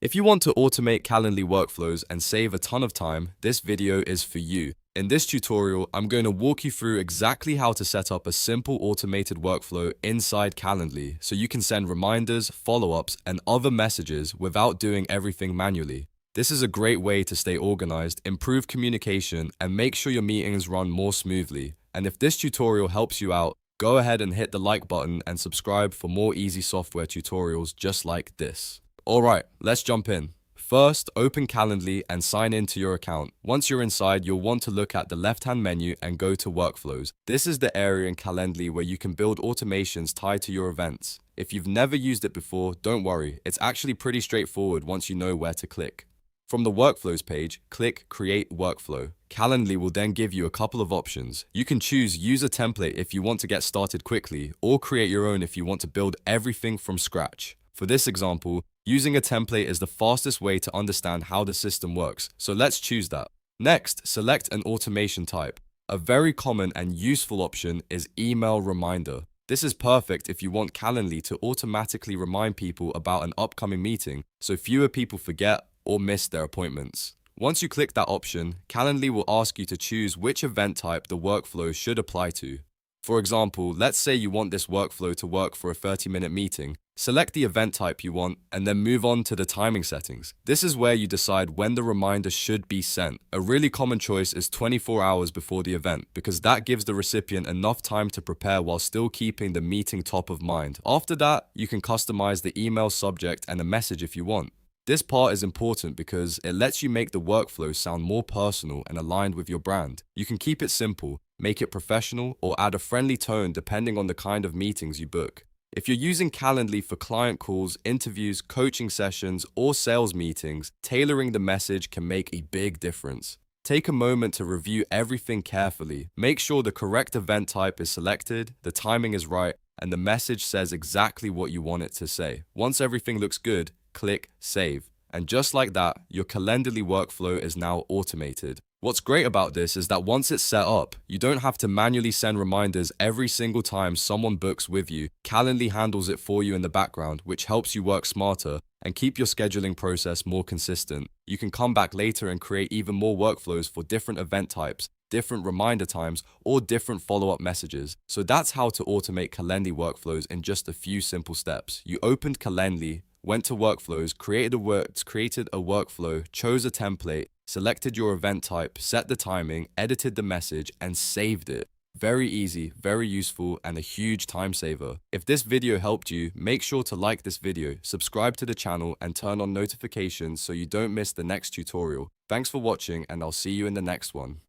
If you want to automate Calendly workflows and save a ton of time, this video is for you. In this tutorial, I'm going to walk you through exactly how to set up a simple automated workflow inside Calendly so you can send reminders, follow-ups, and other messages without doing everything manually. This is a great way to stay organized, improve communication, and make sure your meetings run more smoothly. And if this tutorial helps you out, go ahead and hit the like button and subscribe for more easy software tutorials just like this. Alright, let's jump in. First, open Calendly and sign into your account. Once you're inside, you'll want to look at the left-hand menu and go to Workflows. This is the area in Calendly where you can build automations tied to your events. If you've never used it before, don't worry. It's actually pretty straightforward once you know where to click. From the Workflows page, click Create Workflow. Calendly will then give you a couple of options. You can choose Use a template if you want to get started quickly, or create your own if you want to build everything from scratch. For this example, using a template is the fastest way to understand how the system works, so let's choose that. Next, select an automation type. A very common and useful option is Email Reminder. This is perfect if you want Calendly to automatically remind people about an upcoming meeting, so fewer people forget or miss their appointments. Once you click that option, Calendly will ask you to choose which event type the workflow should apply to. For example, let's say you want this workflow to work for a 30-minute meeting. Select the event type you want and then move on to the timing settings. This is where you decide when the reminder should be sent. A really common choice is 24 hours before the event because that gives the recipient enough time to prepare while still keeping the meeting top of mind. After that, you can customize the email subject and the message if you want. This part is important because it lets you make the workflow sound more personal and aligned with your brand. You can keep it simple, make it professional, or add a friendly tone depending on the kind of meetings you book. If you're using Calendly for client calls, interviews, coaching sessions, or sales meetings, tailoring the message can make a big difference. Take a moment to review everything carefully. Make sure the correct event type is selected, the timing is right, and the message says exactly what you want it to say. Once everything looks good, click Save. And just like that, your Calendly workflow is now automated. What's great about this is that once it's set up, you don't have to manually send reminders every single time someone books with you. Calendly handles it for you in the background, which helps you work smarter and keep your scheduling process more consistent. You can come back later and create even more workflows for different event types, different reminder times, or different follow-up messages. So that's how to automate Calendly workflows in just a few simple steps. You opened Calendly, went to Workflows, created a workflow, chose a template, selected your event type, set the timing, edited the message, and saved it. Very easy, very useful, and a huge time saver. If this video helped you, make sure to like this video, subscribe to the channel, and turn on notifications so you don't miss the next tutorial. Thanks for watching, and I'll see you in the next one.